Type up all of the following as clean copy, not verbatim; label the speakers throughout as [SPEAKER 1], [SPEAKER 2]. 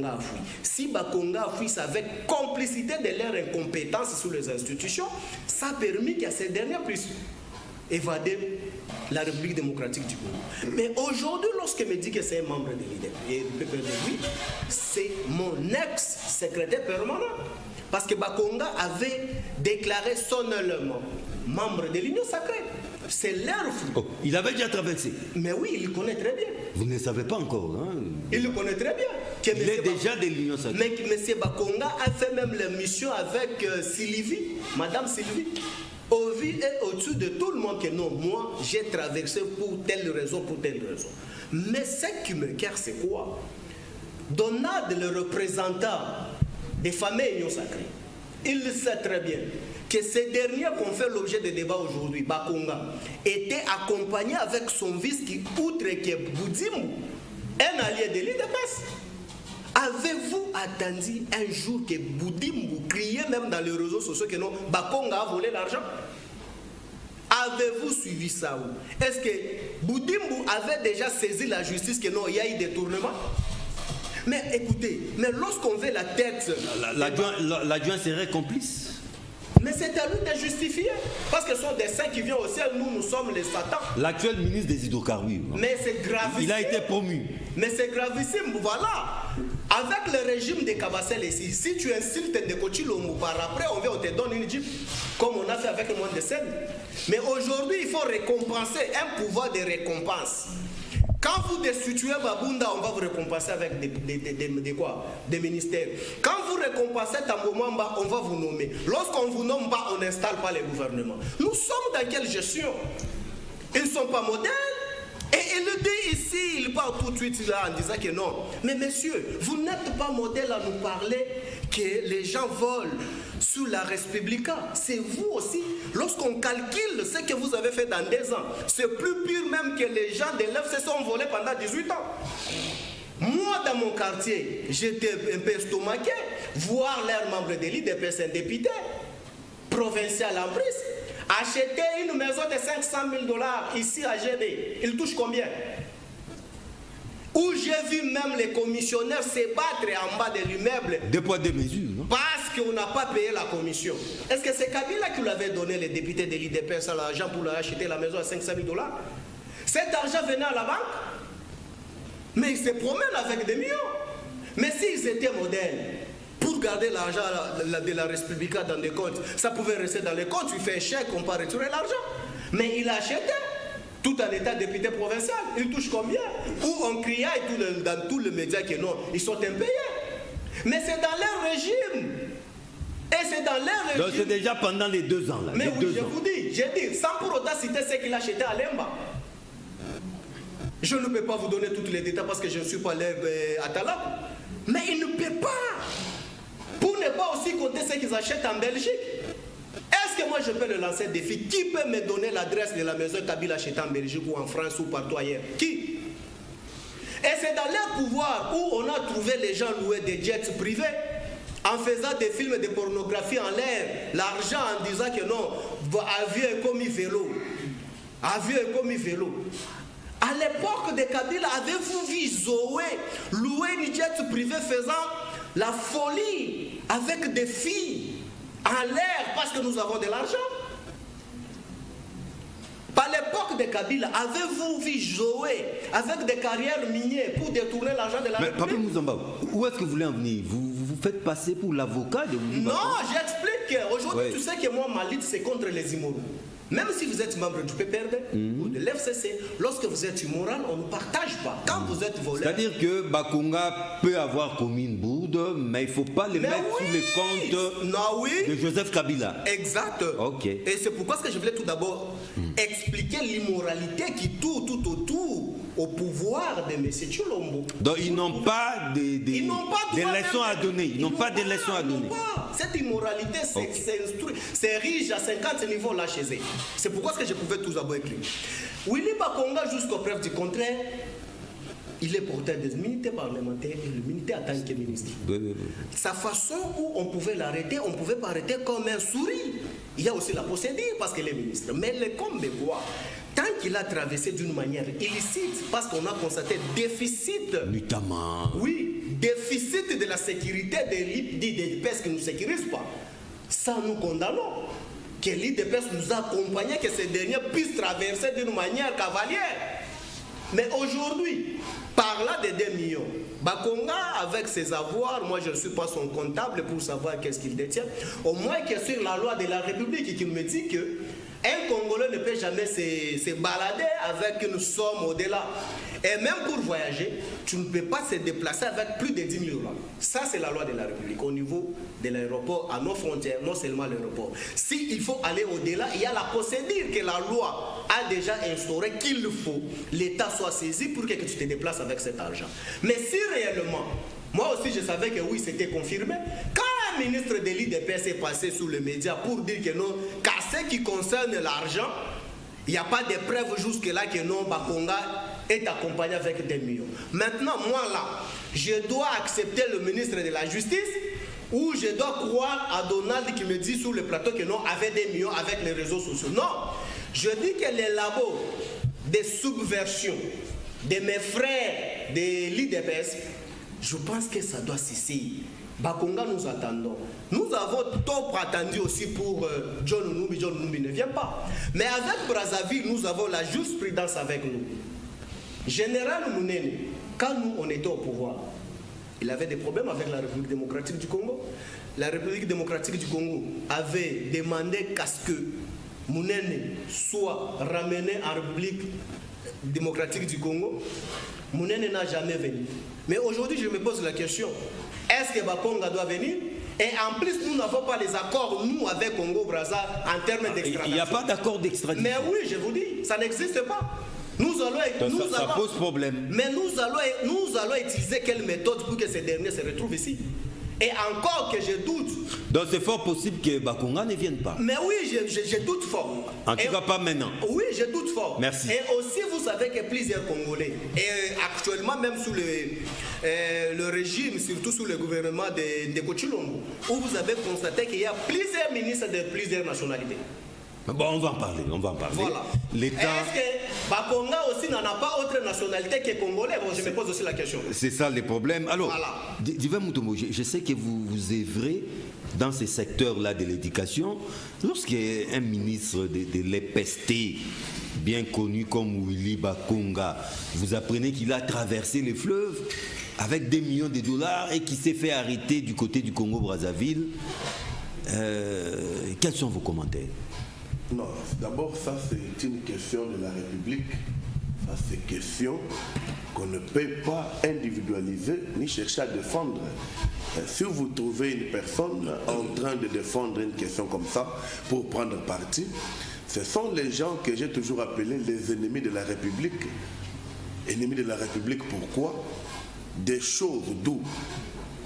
[SPEAKER 1] Bakonga a fui. Si Bakonga a fui, c'est avec complicité de leur incompétence sur les institutions, ça a permis qu'à ces dernières puissent évader la République démocratique du Congo. Mais aujourd'hui, lorsqu'il me dit que c'est un membre de l'IDP, c'est mon ex-secrétaire permanent. Parce que Bakonga avait déclaré solennellement membre de l'Union sacrée. C'est leur fou.
[SPEAKER 2] Oh, il avait déjà traversé.
[SPEAKER 1] Mais oui, il le connaît très bien.
[SPEAKER 2] Vous ne le savez pas encore. Hein?
[SPEAKER 1] Il le connaît très bien.
[SPEAKER 2] Il est déjà de l'Union sacrée.
[SPEAKER 1] Mais M. Bakonga a fait même la mission avec Sylvie, Madame Sylvie. Au vu et au-dessus de tout le monde que non, moi, j'ai traversé pour telle raison, pour telle raison. Mais ce qui me cœur, c'est quoi? Donald, le représentant des familles Union sacrée, il le sait très bien que ces derniers qui ont fait l'objet de débat aujourd'hui, Bakonga, était accompagné avec son vice qui, outre que Boudim, un allié de l'IDPS. Avez-vous attendu un jour que Boudimbu criait même dans les réseaux sociaux que non, Bakonga a volé l'argent? Avez-vous suivi ça? Est-ce que Boudimbu avait déjà saisi la justice que non, il y a eu détournement? Mais écoutez, mais lorsqu'on veut la tête...
[SPEAKER 2] L'adjoint serait complice.
[SPEAKER 1] Mais c'est à lui de justifier. Parce que ce sont des saints qui viennent au ciel, nous sommes les satans.
[SPEAKER 2] L'actuel ministre des hydrocarbures.
[SPEAKER 1] Mais c'est gravissime.
[SPEAKER 2] Il a été promu.
[SPEAKER 1] Mais c'est gravissime, voilà. Avec le régime des Kabassel ici, si tu insultes des Kochilomou, par après on te donne une jeep, comme on a fait avec le monde de Seine. Mais aujourd'hui, il faut récompenser, un pouvoir de récompense. Quand vous destituez Babunda, on va vous récompenser avec des ministères. Quand vous récompensez Tambomamba, on va vous nommer. Lorsqu'on ne vous nomme pas, on n'installe pas les gouvernements. Nous sommes dans quelle gestion? Ils ne sont pas modèles. Et il le dit ici, il parle tout de suite là en disant que non. Mais messieurs, vous n'êtes pas modèle à nous parler que les gens volent sous la Respublica. C'est vous aussi. Lorsqu'on calcule ce que vous avez fait dans 2 ans, c'est plus pire même que les gens de l'FCC ont volé pendant 18 ans. Moi, dans mon quartier, j'étais un peu estomaqué, voir leurs membres de l'IDPS, un député provincial en plus, acheter une maison de 500 000 $ ici à GB. Il touche combien? Où j'ai vu même les commissionnaires se battre en bas de l'immeuble.
[SPEAKER 2] 2 poids 2 mesures, non?
[SPEAKER 1] Parce qu'on n'a pas payé la commission. Est-ce que c'est Kabila qui lui avait donné, les députés de l'IDPS, à l'argent pour acheter la maison à 500 000 $? Cet argent venait à la banque, mais ils se promènent avec des millions. Mais s'ils étaient modèles, pour garder l'argent de la République dans des comptes, ça pouvait rester dans les comptes, il fait un chèque, on peut retirer l'argent. Mais il a acheté, tout en état député provincial. Il touche combien? Ou on criait dans tous les médias que non, ils sont impayés. Mais c'est dans leur régime. Et c'est dans leur régime.
[SPEAKER 2] Donc c'est déjà pendant les 2 ans là.
[SPEAKER 1] Mais oui, je vous dis, j'ai dit, sans pour autant citer ce qu'il a acheté à Lemba. Je ne peux pas vous donner tous les détails parce que je ne suis pas allé à Talab. Mais il ne peut pas. Pour ne pas aussi compter ce qu'ils achètent en Belgique. Est-ce que moi je peux le lancer un défi? Qui peut me donner l'adresse de la maison Kabila achetée en Belgique ou en France ou partout ailleurs? Qui? Et c'est dans leur pouvoir où on a trouvé les gens louer des jets privés en faisant des films de pornographie en l'air, l'argent en disant que non, avion est comme vélo. Avion est comme vélo. À l'époque de Kabila, avez-vous vu Zoé louer une jet privé faisant la folie avec des filles en l'air parce que nous avons de l'argent? Par l'époque de Kabila, avez-vous vu Zoé avec des carrières minières pour détourner l'argent de la République?
[SPEAKER 2] Papa Mouzamba, où est-ce que vous voulez en venir? Vous faites passer pour l'avocat de Mouliba?
[SPEAKER 1] Non, j'explique. Aujourd'hui, tu sais que moi, ma lutte, c'est contre les immoraux. Même si vous êtes membre du PPRD ou de l'FCC, lorsque vous êtes immoral, on ne partage pas. Quand vous êtes voleur...
[SPEAKER 2] C'est-à-dire que Bakonga peut avoir commis une bourde, mais il ne faut pas le mettre sous les comptes de Joseph Kabila.
[SPEAKER 1] Exact.
[SPEAKER 2] Ok.
[SPEAKER 1] Et c'est pourquoi je voulais tout d'abord expliquer l'immoralité qui tourne tout autour au pouvoir de M. Tshilombo.
[SPEAKER 2] Donc ils n'ont pas des leçons à donner. Ils n'ont pas de leçons à donner.
[SPEAKER 1] Cette immoralité, c'est riche à 50 niveaux là chez eux. C'est pourquoi je pouvais tout d'abord écrire. Willy Bakonga, jusqu'aux preuves du contraire, il est porteur des immunités parlementaires et l'immunité en tant que ministre. Sa façon où on pouvait l'arrêter, on ne pouvait pas arrêter comme un souris. Il y a aussi la procédure parce qu'il est ministre. Mais le Combécois, tant qu'il a traversé d'une manière illicite, parce qu'on a constaté déficit.
[SPEAKER 2] Notamment.
[SPEAKER 1] Oui, déficit sécurité de l'IDPS qui ne nous sécurise pas. Ça, nous condamnons. Que l'IDPS nous accompagne, que ces derniers puissent traverser d'une manière cavalière. Mais aujourd'hui, par là de 2 millions, Bakonga, avec ses avoirs, moi je ne suis pas son comptable pour savoir qu'est-ce qu'il détient, au moins que sur la loi de la République qui me dit que un Congolais ne peut jamais se balader avec une somme au-delà. Et même pour voyager, tu ne peux pas se déplacer avec plus de 10 000 €. Ça, c'est la loi de la République au niveau de l'aéroport, à nos frontières, non seulement l'aéroport. S'il faut aller au-delà, il y a la procédure que la loi a déjà instaurée qu'il faut. L'État soit saisi pour que tu te déplaces avec cet argent. Mais si réellement, moi aussi je savais que oui, c'était confirmé, quand un ministre de l'IDPS est passé sous les médias pour dire que non, qu'à ce qui concerne l'argent, il n'y a pas de preuves jusque-là que non, Bakonga est accompagné avec 2 millions. Maintenant, moi là, je dois accepter le ministre de la Justice ou je dois croire à Donald qui me dit sur le plateau que non, avait 2 millions avec les réseaux sociaux. Non, je dis que les labos de subversion de mes frères de l'IDPS, je pense que ça doit cesser. Bakonga, nous attendons. Nous avons top attendu aussi pour John Numbi. John Numbi ne vient pas. Mais avec Brazzaville, nous avons la jurisprudence avec nous. Général Mounene, quand nous on était au pouvoir, il avait des problèmes avec la République démocratique du Congo. La République démocratique du Congo avait demandé qu'à ce que Mounene soit ramené en République démocratique du Congo. Mounene n'a jamais venu. Mais aujourd'hui, je me pose la question, est-ce que Bakonga doit venir? Et en plus, nous n'avons pas les accords, nous, avec Congo-Brazza, en termes d'extradition.
[SPEAKER 2] Il n'y a pas d'accord d'extradition.
[SPEAKER 1] Mais oui, je vous dis, ça n'existe pas.
[SPEAKER 2] Ça pose problème.
[SPEAKER 1] Mais nous allons utiliser quelle méthode pour que ces derniers se retrouvent ici? Et encore que je doute.
[SPEAKER 2] Donc c'est fort possible que Bakonga ne vienne pas.
[SPEAKER 1] Mais oui, je doute fort.
[SPEAKER 2] En tout cas, pas maintenant.
[SPEAKER 1] Oui, je doute fort.
[SPEAKER 2] Merci.
[SPEAKER 1] Et aussi, vous savez que plusieurs Congolais, et actuellement même sous le régime, surtout sous le gouvernement de Kochilombo, où vous avez constaté qu'il y a plusieurs ministres de plusieurs nationalités.
[SPEAKER 2] Bon, on va en parler,
[SPEAKER 1] Voilà.
[SPEAKER 2] L'État...
[SPEAKER 1] Est-ce que Bakonga aussi n'en a pas autre nationalité que Congolais? Bon, je me pose aussi la question.
[SPEAKER 2] C'est ça les problèmes. Alors,
[SPEAKER 1] voilà.
[SPEAKER 2] Divin Mutombo, je sais que vous œuvrez dans ces secteurs-là de l'éducation. Lorsqu'un ministre de l'EPST, bien connu comme Willy Bakonga, vous apprenez qu'il a traversé les fleuves avec 2 millions de dollars et qu'il s'est fait arrêter du côté du Congo-Brazzaville, quels sont vos commentaires?
[SPEAKER 3] Non, d'abord, ça c'est une question de la République. Ça c'est une question qu'on ne peut pas individualiser ni chercher à défendre. Si vous trouvez une personne en train de défendre une question comme ça pour prendre parti, ce sont les gens que j'ai toujours appelés les ennemis de la République. Ennemis de la République, pourquoi? Des choses d'où,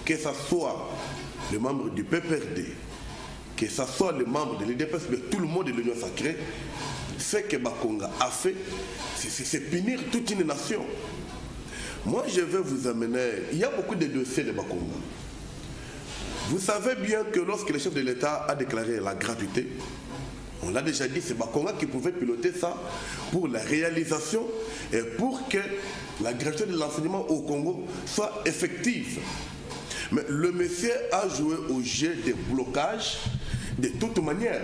[SPEAKER 3] que ce soit le membre du PPRD, que ce soit les membres de l'IDPS, mais tout le monde de l'Union sacrée, ce que Bakonga a fait, c'est punir toute une nation. Moi, je vais vous amener... Il y a beaucoup de dossiers de Bakonga. Vous savez bien que lorsque le chef de l'État a déclaré la gratuité, on l'a déjà dit, c'est Bakonga qui pouvait piloter ça pour la réalisation et pour que la gratuité de l'enseignement au Congo soit effective. Mais le monsieur a joué au jeu des blocages de toute manière.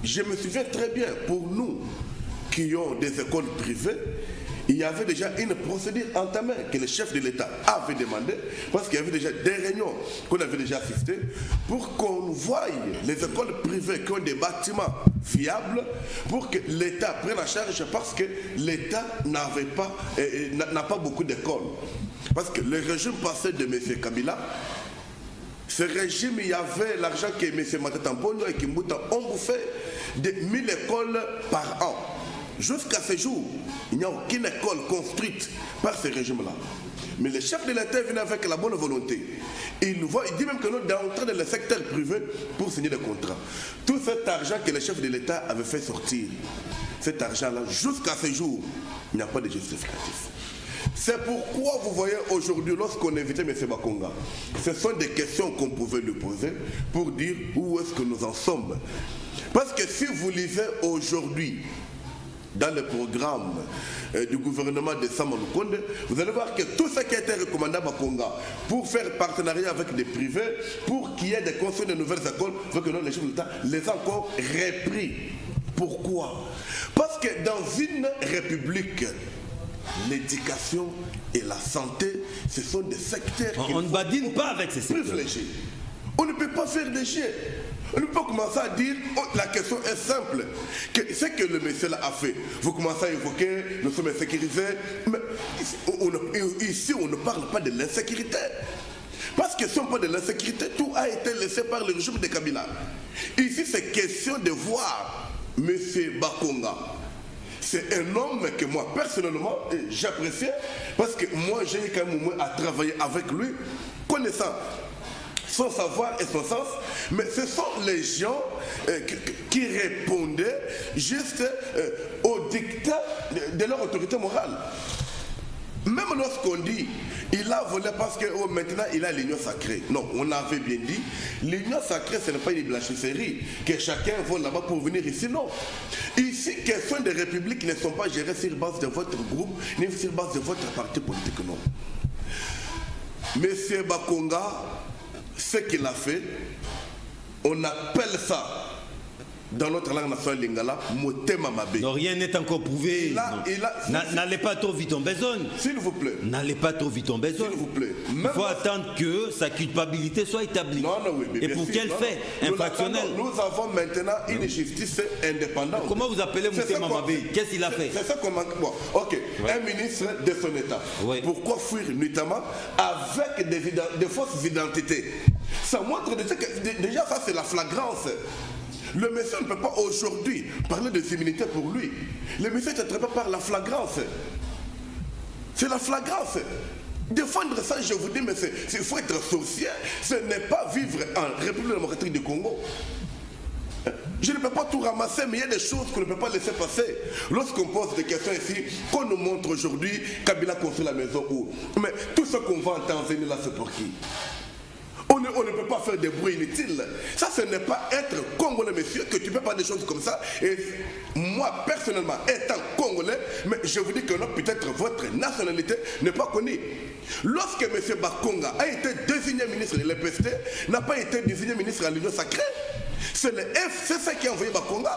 [SPEAKER 3] Je me souviens très bien, pour nous qui ont des écoles privées, il y avait déjà une procédure entamée que le chef de l'État avait demandé, parce qu'il y avait déjà des réunions qu'on avait déjà assistées, pour qu'on voie les écoles privées qui ont des bâtiments fiables, pour que l'État prenne en charge, parce que l'État n'a pas beaucoup d'écoles. Parce que le régime passé de M. Kabila, ce régime, il y avait l'argent que M. Matata-Mponyo et Kimbuta ont bouffé de 1000 écoles par an. Jusqu'à ce jour, il n'y a aucune école construite par ce régime-là. Mais le chef de l'État vient avec la bonne volonté. Il dit même que nous sommes entrés dans le secteur privé pour signer des contrats. Tout cet argent que le chef de l'État avait fait sortir, cet argent-là, jusqu'à ce jour, il n'y a pas de justificatif. C'est pourquoi vous voyez aujourd'hui, lorsqu'on invitait M. Bakonga, ce sont des questions qu'on pouvait lui poser pour dire où est-ce que nous en sommes. Parce que si vous lisez aujourd'hui dans le programme du gouvernement de Sama Lukonde, vous allez voir que tout ce qui a été recommandé à Bakonga pour faire partenariat avec des privés, pour qu'il y ait des construits de nouvelles écoles, veut que non, les chefs de l'État les ont encore repris. Pourquoi? Parce que dans une république, l'éducation et la santé, ce sont des secteurs...
[SPEAKER 2] On ne badine pas avec ces secteurs.
[SPEAKER 3] On ne peut pas faire des chiens. On ne peut pas commencer à dire, oh, la question est simple. Ce que le monsieur là a fait, vous commencez à évoquer, nous sommes insécurisés. Mais ici, on ne parle pas de l'insécurité. Parce que si on parle de l'insécurité, tout a été laissé par le régime de Kabila. Ici, c'est question de voir monsieur Bakonga. C'est un homme que moi, personnellement, j'appréciais. Parce que moi, j'ai eu quand même à travailler avec lui, connaissant son savoir et son sens, mais ce sont les gens qui répondaient juste au dictat de leur autorité morale. Même lorsqu'on dit il a volé parce que maintenant il a l'union sacrée. Non, on avait bien dit, l'union sacrée ce n'est pas une blanchisserie, que chacun vole là-bas pour venir ici, non. Ici, question des républiques ne sont pas gérées sur base de votre groupe, ni sur base de votre parti politique, non. Monsieur Bakonga, ce qu'il a fait, on appelle ça dans notre langue nationale lingala motema mabe.
[SPEAKER 2] Non, rien n'est encore prouvé. N'allez pas trop vite en besogne.
[SPEAKER 3] S'il vous plaît.
[SPEAKER 2] N'allez pas trop vite en besogne.
[SPEAKER 3] S'il vous plaît.
[SPEAKER 2] Il faut attendre que sa culpabilité soit établie.
[SPEAKER 3] Non, non, oui,
[SPEAKER 2] et pour quel fait infractionnel?
[SPEAKER 3] Nous avons maintenant une justice indépendante.
[SPEAKER 2] Comment vous appelez Motema Mabe? Qu'est-ce qu'il a fait?
[SPEAKER 3] C'est ça qu'on manque. Bon, ok. Ouais. Un ministre de son État. Ouais. Pourquoi fuir nuitamment avec des fausses identités? Ça montre déjà que déjà ça c'est la flagrance. Le monsieur ne peut pas aujourd'hui parler de immunités pour lui. Le monsieur est attrapé par la flagrance. C'est la flagrance. Défendre ça, je vous dis, mais il faut être sorcier. Ce n'est pas vivre en République démocratique du Congo. Je ne peux pas tout ramasser, mais il y a des choses qu'on ne peut pas laisser passer. Lorsqu'on pose des questions ici, qu'on nous montre aujourd'hui, Kabila construit la maison où? Mais tout ce qu'on voit en Tanzanie là, c'est pour qui? On ne peut pas faire des bruits inutiles. Ça, ce n'est pas être congolais, monsieur, que tu peux pas des choses comme ça. Et moi, personnellement, étant congolais, mais je vous dis que peut-être votre nationalité n'est pas connue. Lorsque M. Bakonga a été désigné ministre de l'EPST, n'a pas été désigné ministre à l'Union sacrée, c'est le FCC qui a envoyé Bakonga.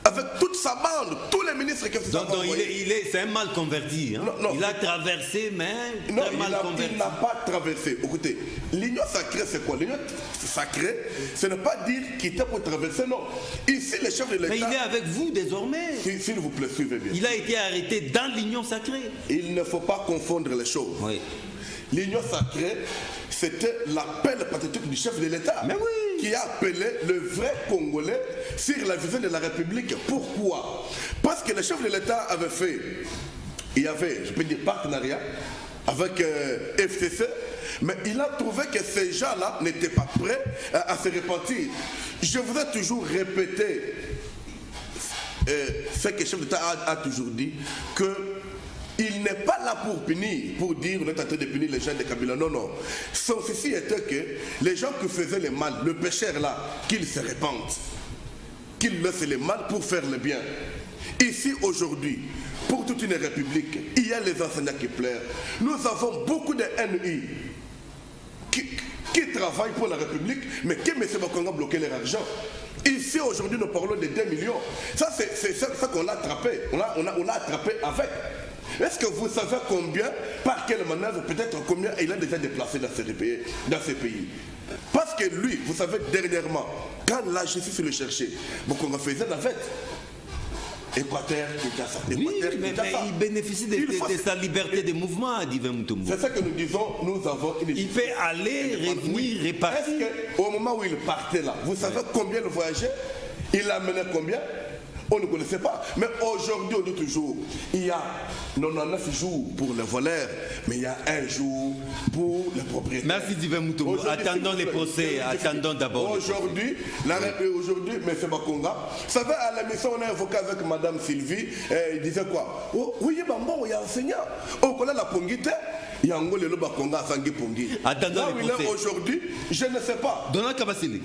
[SPEAKER 3] Avec toute sa bande, tous les ministres qui sont envoyés.
[SPEAKER 2] C'est un mal converti. Hein? Non, il a traversé, mais
[SPEAKER 3] non, il n'a pas traversé. Écoutez, l'union sacrée, c'est quoi? L'union sacrée, ce n'est pas dire quitter pour traverser, non. Ici, les chefs de l'État...
[SPEAKER 2] Mais il est avec vous désormais.
[SPEAKER 3] S'il vous plaît, suivez bien.
[SPEAKER 2] Il a été arrêté dans l'union sacrée.
[SPEAKER 3] Il ne faut pas confondre les choses.
[SPEAKER 2] Oui.
[SPEAKER 3] L'union sacrée, c'était l'appel pathétique du chef de l'État.
[SPEAKER 2] Mais oui.
[SPEAKER 3] Qui a appelé le vrai Congolais sur la vision de la République. Pourquoi? Parce que le chef de l'État avait fait, il y avait, je peux dire, partenariat avec FCC, mais il a trouvé que ces gens-là n'étaient pas prêts à se repentir. Je vous ai toujours répété ce que le chef de l'État a toujours dit, que il n'est pas là pour punir, pour dire on est en train de punir les gens de Kabila. Non, non. Son souci était que les gens qui faisaient le mal, le pécheur là, qu'ils se répandent. Qu'ils laissent le mal pour faire le bien. Ici, aujourd'hui, pour toute une république, il y a les enseignants qui pleurent. Nous avons beaucoup de NI qui travaillent pour la République, mais qui M. Bakonga a bloqué leur argent. Ici, aujourd'hui, nous parlons de 2 millions. Ça, c'est ça qu'on a attrapé. On l'a attrapé avec. Est-ce que vous savez combien, par quelle manœuvre, peut-être combien il a déjà déplacé dans ces pays? Parce que lui, vous savez, dernièrement, quand la justice le cherchait, Bakonga faisait la fête. Équateur, Kinshasa.
[SPEAKER 2] Oui, mais il bénéficie de sa liberté de mouvement, dit Mutombo.
[SPEAKER 3] C'est ça que nous disons, nous avons une...
[SPEAKER 2] Il peut aller, revenir, repartir.
[SPEAKER 3] Est-ce qu'au moment où il partait là, vous savez combien il voyageait? Il amenait combien? On ne connaissait pas. Mais aujourd'hui, on dit toujours, il y a 99 jours pour les voleurs, mais il y a 1 jour pour les propriétaires.
[SPEAKER 2] Merci Divin Mutombo. Attendons les procès, attendons d'abord.
[SPEAKER 3] Aujourd'hui, M. Bakonga, vous savez, à l'émission, on a évoqué avec Mme Sylvie, il disait quoi? Oui, il y a enseignant. On connaît la pongite.
[SPEAKER 2] Attendons les procès.
[SPEAKER 3] Aujourd'hui, je ne sais pas.
[SPEAKER 2] Donald Kabasili.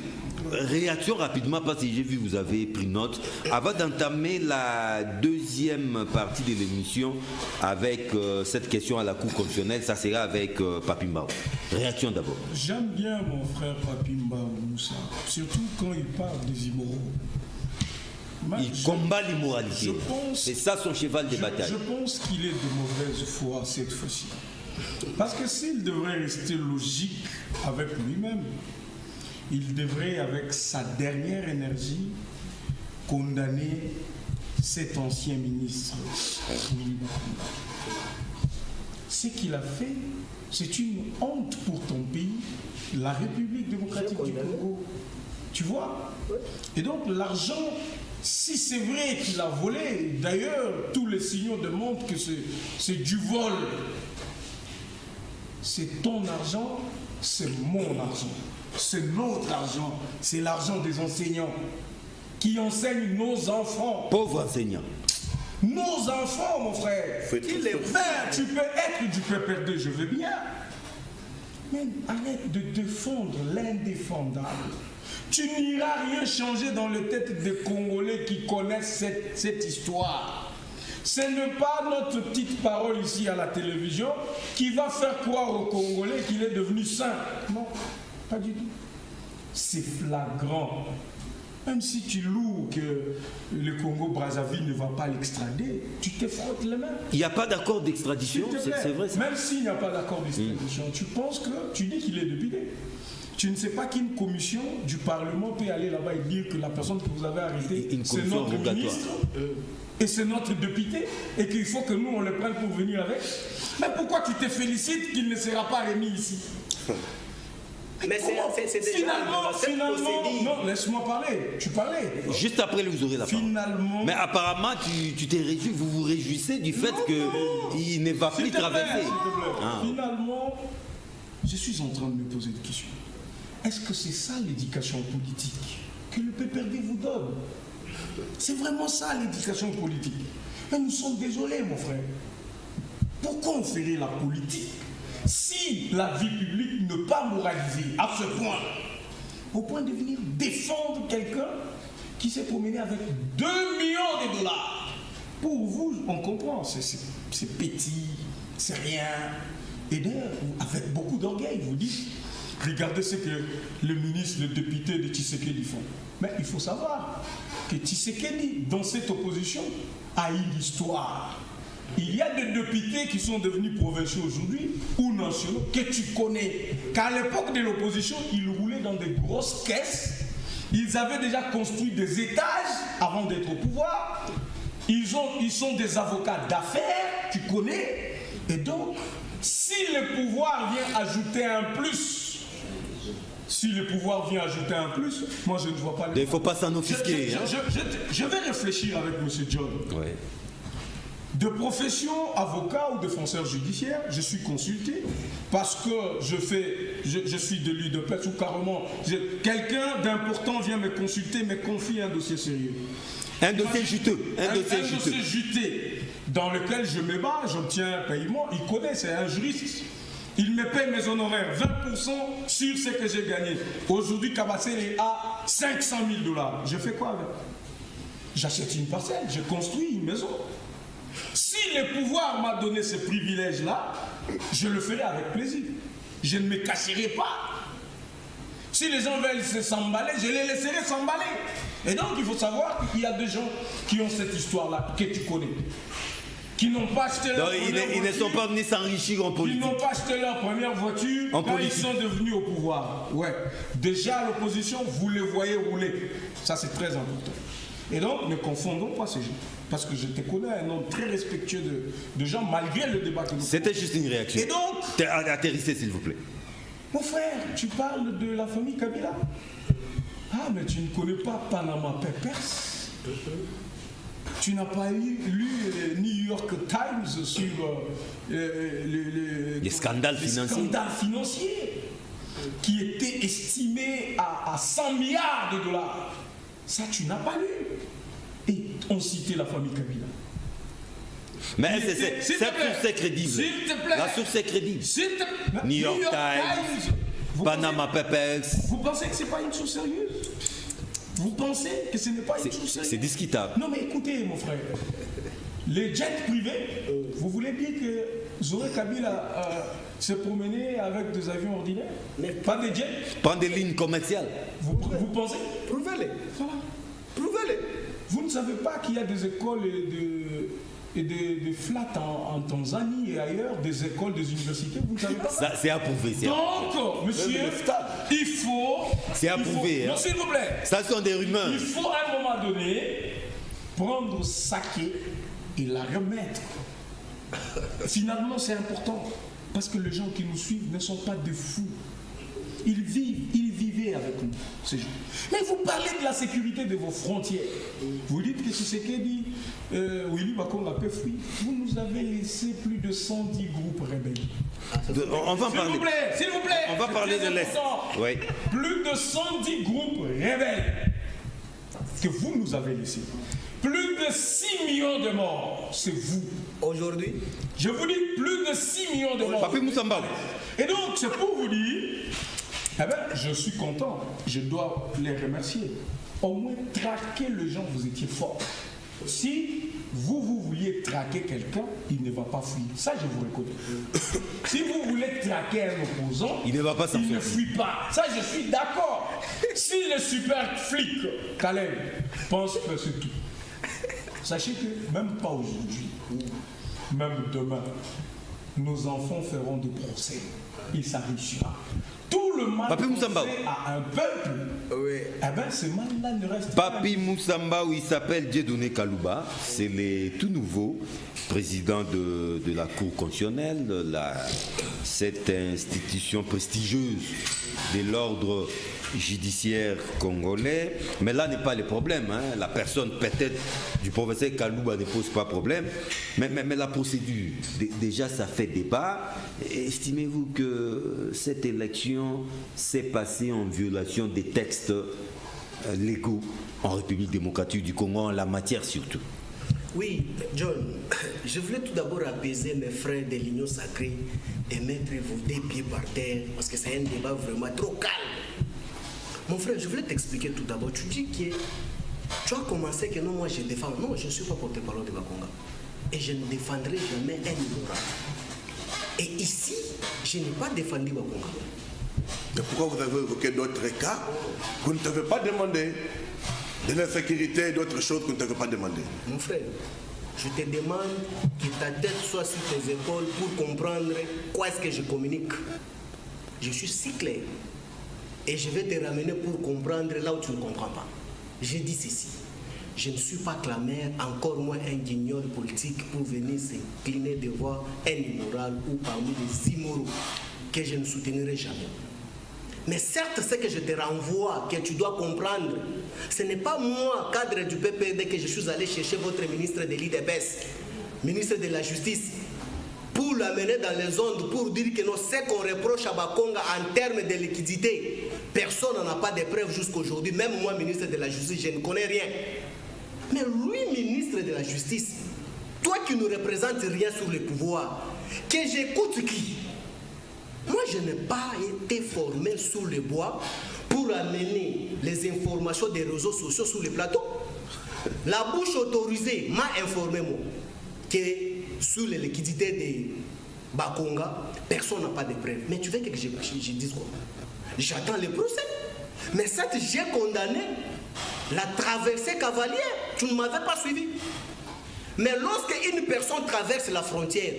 [SPEAKER 2] Réaction rapidement, parce que j'ai vu, vous avez pris note. Avant d'entamer la deuxième partie de l'émission avec cette question à la Cour constitutionnelle, ça sera avec Papi Mbao. Réaction d'abord.
[SPEAKER 4] J'aime bien mon frère Papi Mbao Moussa, surtout quand il parle des immoraux.
[SPEAKER 2] Il combat l'immoralité. C'est ça son cheval de bataille.
[SPEAKER 4] Je pense qu'il est de mauvaise foi cette fois-ci. Parce que s'il devrait rester logique avec lui-même, il devrait, avec sa dernière énergie, condamner cet ancien ministre. Ce qu'il a fait, c'est une honte pour ton pays, la République démocratique du Congo. Tu vois? Et donc l'argent, si c'est vrai qu'il a volé, d'ailleurs tous les signaux démontrent que c'est du vol. C'est ton argent, c'est mon argent, c'est notre argent, c'est l'argent des enseignants qui enseignent nos enfants.
[SPEAKER 2] Pauvres enseignants.
[SPEAKER 4] Nos enfants, mon frère. Tu peux être du PPRD, je veux bien. Mais arrête de défendre l'indéfendable. Tu n'iras rien changer dans les têtes des Congolais qui connaissent cette histoire. Ce n'est pas notre petite parole ici à la télévision qui va faire croire aux Congolais qu'il est devenu saint. Non, pas du tout. C'est flagrant. Même si tu loues que le Congo-Brazzaville ne va pas l'extrader, tu te frottes les mains.
[SPEAKER 2] Il n'y a pas d'accord d'extradition, c'est vrai ça.
[SPEAKER 4] Même s'il n'y a pas d'accord d'extradition, tu penses que tu dis qu'il est député. Tu ne sais pas qu'une commission du Parlement peut aller là-bas et dire que la personne que vous avez arrêtée, c'est notre ministre et c'est notre député et qu'il faut que nous, on le prenne pour venir avec. Mais pourquoi tu te félicites qu'il ne sera pas remis ici?
[SPEAKER 1] Mais c'est déjà
[SPEAKER 4] finalement, non, laisse-moi parler. Tu parlais.
[SPEAKER 2] Juste après, vous aurez la parole.
[SPEAKER 4] Finalement.
[SPEAKER 2] Mais apparemment, tu t'es réjoui, vous vous réjouissez du fait qu'il ne va plus traverser.
[SPEAKER 4] Finalement, je suis en train de me poser des questions. Est-ce que c'est ça l'éducation politique que le PPRD vous donne? C'est vraiment ça l'éducation politique. Mais nous sommes désolés, mon frère. Pourquoi on ferait la politique si la vie publique n'est pas moralisée à ce point? Au point de venir défendre quelqu'un qui s'est promené avec 2 millions de dollars. Pour vous, on comprend, c'est petit, c'est rien. Et d'ailleurs, avec beaucoup d'orgueil, vous dites, regardez ce que le ministre, le député de Tshisekedi font. Mais il faut savoir que Tshisekedi, dans cette opposition, a une histoire. Il y a des députés qui sont devenus provinciaux aujourd'hui ou nationaux que tu connais. Qu'à l'époque de l'opposition, ils roulaient dans des grosses caisses. Ils avaient déjà construit des étages avant d'être au pouvoir. Ils sont des avocats d'affaires, tu connais. Et donc, si le pouvoir vient ajouter un plus, moi je ne vois pas...
[SPEAKER 2] Il ne faut pas s'en offusquer.
[SPEAKER 4] Je vais réfléchir avec M. John.
[SPEAKER 2] Ouais.
[SPEAKER 4] De profession avocat ou défenseur judiciaire, je suis consulté parce que je suis de l'UDPS ou carrément quelqu'un d'important vient me consulter, me confie un dossier sérieux.
[SPEAKER 2] Un dossier juteux.
[SPEAKER 4] Un dossier juteux dans lequel je me bats, j'obtiens un paiement. Il connaît, c'est un juriste. Il me paye mes honoraires, 20% sur ce que j'ai gagné. Aujourd'hui, Kabassel est à 500 000 $. Je fais quoi avec? J'achète une parcelle, je construis une maison. Si le pouvoir m'a donné ce privilège-là, je le ferai avec plaisir. Je ne me cacherai pas. Si les gens veulent s'emballer, je les laisserai s'emballer. Et donc, il faut savoir qu'il y a des gens qui ont cette histoire-là, que tu connais. Qui n'ont pas acheté leur première voiture.
[SPEAKER 2] Ils ne sont pas venus s'enrichir en politique.
[SPEAKER 4] Ils n'ont pas acheté leur première voiture quand ils sont devenus au pouvoir. Ouais. Déjà, à l'opposition, vous les voyez rouler. Ça, c'est très important. Et donc, ne confondons pas ces gens. Parce que je te connais un homme très respectueux de gens, malgré le débat que nous faisons.
[SPEAKER 2] C'était juste une réaction.
[SPEAKER 4] Et donc...
[SPEAKER 2] Atterrissez, s'il vous plaît.
[SPEAKER 4] Mon frère, tu parles de la famille Kabila. Ah, mais tu ne connais pas Panama Papers. Tu n'as pas lu le New York Times sur
[SPEAKER 2] les scandales
[SPEAKER 4] financiers qui étaient estimés à 100 milliards de dollars. Ça, tu n'as pas lu. Et on citait la famille Kabila.
[SPEAKER 2] Mais cette source est crédible.
[SPEAKER 4] S'il te plaît.
[SPEAKER 2] La source est crédible.
[SPEAKER 4] S'il te plaît.
[SPEAKER 2] New York Times, Panama Papers.
[SPEAKER 4] Vous pensez que ce n'est pas une source sérieuse? Vous pensez que ce n'est pas une chose sérieuse?
[SPEAKER 2] C'est discutable.
[SPEAKER 4] Non mais écoutez mon frère, les jets privés, vous voulez dire que Zoé Kabila se promenait avec des avions ordinaires?
[SPEAKER 1] Mais
[SPEAKER 4] pas des jets?
[SPEAKER 2] Pas des lignes commerciales.
[SPEAKER 4] Vous pensez?
[SPEAKER 1] Prouvez-les.
[SPEAKER 4] Voilà.
[SPEAKER 1] Prouvez-les.
[SPEAKER 4] Vous ne savez pas qu'il y a des écoles et des flats en Tanzanie et ailleurs, des écoles, des universités, vous ne savez pas?
[SPEAKER 2] Ça, c'est approuvé.
[SPEAKER 4] Donc, monsieur, il faut...
[SPEAKER 2] C'est approuvé.
[SPEAKER 4] Non, s'il vous plaît.
[SPEAKER 2] Ça sont des rumeurs.
[SPEAKER 4] Il faut à un moment donné prendre Saké et la remettre. Finalement, c'est important. Parce que les gens qui nous suivent ne sont pas des fous. Ils vivaient avec nous, ces gens. Mais vous parlez de la sécurité de vos frontières. Vous dites que Tshisekedi, Willy Bakonga peut fuir. Vous nous avez laissé plus de 110 groupes rebelles.
[SPEAKER 2] On va en parler.
[SPEAKER 4] S'il vous plaît.
[SPEAKER 2] On va parler de l'Est. Oui.
[SPEAKER 4] Plus de 110 groupes rebelles que vous nous avez laissés. Plus de 6 millions de morts, c'est vous.
[SPEAKER 1] Aujourd'hui,
[SPEAKER 4] je vous dis plus de 6 millions de morts.
[SPEAKER 2] Papi Moussamba.
[SPEAKER 4] Et donc, c'est pour vous dire, eh bien, je suis content, je dois les remercier. Au moins, traquer les gens, vous étiez forts. Si vous vouliez traquer quelqu'un, il ne va pas fuir. Ça, je vous reconnais. Si vous voulez traquer un opposant,
[SPEAKER 2] il ne va pas
[SPEAKER 4] il ne fuit pas. Ça, je suis d'accord. Si le super flic, Caleb, pense que c'est tout, sachez que même pas aujourd'hui, même demain, nos enfants feront des procès. Il s'enrichira. Tout le mal fait à un peuple, eh ben, ce mal-là ne reste pas.
[SPEAKER 2] Papi Moussamba, où il s'appelle Dieudonné Kalouba, c'est le tout nouveau président de la Cour constitutionnelle, cette institution prestigieuse de l'ordre judiciaire congolais. Mais là n'est pas le problème. Hein. La personne peut-être du professeur Kalouba ne pose pas problème. Mais la procédure, déjà ça fait débat. Estimez-vous que cette élection s'est passée en violation des textes légaux en République démocratique du Congo, en la matière surtout?
[SPEAKER 1] Oui, John, je voulais tout d'abord apaiser mes frères de l'Union sacrée et mettre vos deux pieds par terre parce que c'est un débat vraiment trop calme. Mon frère, je voulais t'expliquer tout d'abord. Tu dis que tu as commencé que non, moi je défends. Non, je ne suis pas porte-parole de Bakonga. Et je ne défendrai jamais un ignorant. Et ici, je n'ai pas défendu Bakonga.
[SPEAKER 3] Mais pourquoi vous avez évoqué d'autres cas que vous ne t'avez pas demandé? De l'insécurité et d'autres choses que vous ne t'avez pas demandé.
[SPEAKER 1] Mon frère, je te demande que ta tête soit sur tes épaules pour comprendre quoi est-ce que je communique. Je suis si clair. Et je vais te ramener pour comprendre là où tu ne comprends pas. J'ai dit ceci. Je ne suis pas clameur, encore moins un guignol politique pour venir s'incliner devant un immoral ou parmi les immoraux que je ne soutiendrai jamais. Mais certes, ce que je te renvoie, que tu dois comprendre, ce n'est pas moi, cadre du PPD, que je suis allé chercher votre ministre de l'IDPS, ministre de la Justice, pour l'amener dans les ondes, pour dire que non, ce qu'on reproche à Bakonga en termes de liquidité, personne n'en a pas de preuves jusqu'à aujourd'hui. Même moi, ministre de la Justice, je ne connais rien. Mais lui, ministre de la Justice, toi qui ne représentes rien sur le pouvoir, que j'écoute qui? Moi, je n'ai pas été formé sous le bois pour amener les informations des réseaux sociaux sur le plateau. La bouche autorisée m'a informé, moi, que sur les liquidités de Bakonga, personne n'a pas de preuves. Mais tu veux que je dise quoi? J'attends le procès. Mais cette, j'ai condamné la traversée cavalière. Tu ne m'avais pas suivi. Mais lorsque une personne traverse la frontière,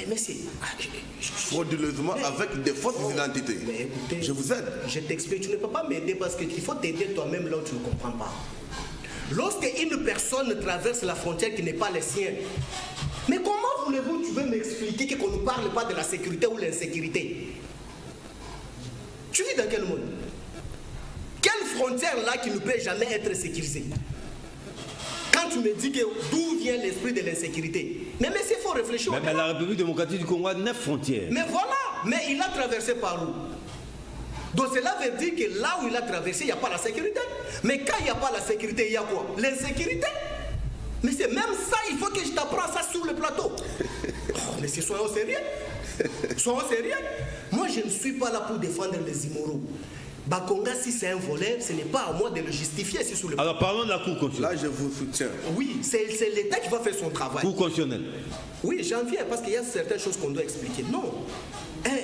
[SPEAKER 1] mais c'est...
[SPEAKER 3] frauduleusement avec des fausses identités.
[SPEAKER 1] Mais écoutez,
[SPEAKER 3] je vous aide.
[SPEAKER 1] Je t'explique, tu ne peux pas m'aider parce qu'il faut t'aider toi-même là où tu ne comprends pas. Lorsque une personne traverse la frontière qui n'est pas la sienne, mais comment voulez-vous, tu veux m'expliquer qu'on ne parle pas de la sécurité ou l'insécurité? Tu vis dans quel monde? Quelle frontière là qui ne peut jamais être sécurisée? Quand tu me dis que d'où vient l'esprit de l'insécurité, mais c'est faut réfléchir.
[SPEAKER 2] Mais la République démocratique du Congo a 9 frontières.
[SPEAKER 1] Mais voilà, mais il a traversé par où? Donc cela veut dire que là où il a traversé, il n'y a pas la sécurité. Mais quand il n'y a pas la sécurité, il y a quoi? L'insécurité. Mais c'est même ça, il faut que je t'apprends ça sur le plateau. Oh, mais soyons sérieux. Soyons sérieux. Moi, je ne suis pas là pour défendre les immoraux. Bakonga, si c'est un voleur, ce n'est pas à moi de le justifier. Si sous le...
[SPEAKER 2] Alors parlons de la Cour constitutionnelle.
[SPEAKER 3] Là, je vous soutiens.
[SPEAKER 1] Oui, c'est l'État qui va faire son travail.
[SPEAKER 2] Cour constitutionnelle.
[SPEAKER 1] Oui, j'en viens parce qu'il y a certaines choses qu'on doit expliquer. Non.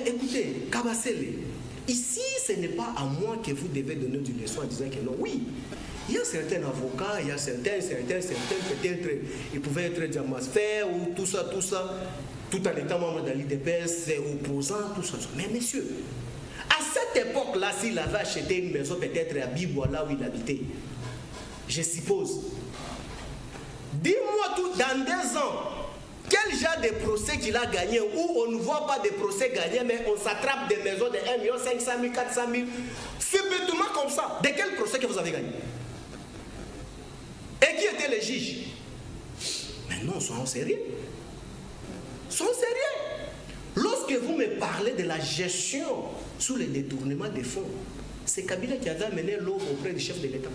[SPEAKER 1] Écoutez, Kabasele, ici, ce n'est pas à moi que vous devez donner une leçon en disant que non. Oui, il y a certains avocats, il y a certains, peut-être, ils pouvaient être diamasphères ou tout ça, tout en étant membre de l'IDPS, opposant, tout ça. Mais messieurs, à cette époque-là, s'il avait acheté une maison peut-être à Bibouala où il habitait, je suppose, dis-moi tout, dans 2 ans, quel genre de procès qu'il a gagné, où on ne voit pas de procès gagnés, mais on s'attrape des maisons de 1 500 000, 400 000, subitement comme ça. De quel procès que vous avez gagné? Et qui étaient les juges? Mais non, soyons sérieux. Soyons sérieux. Lorsque vous me parlez de la gestion sous le détournement des fonds, c'est Kabila qui avait amené l'eau auprès du chef de l'État.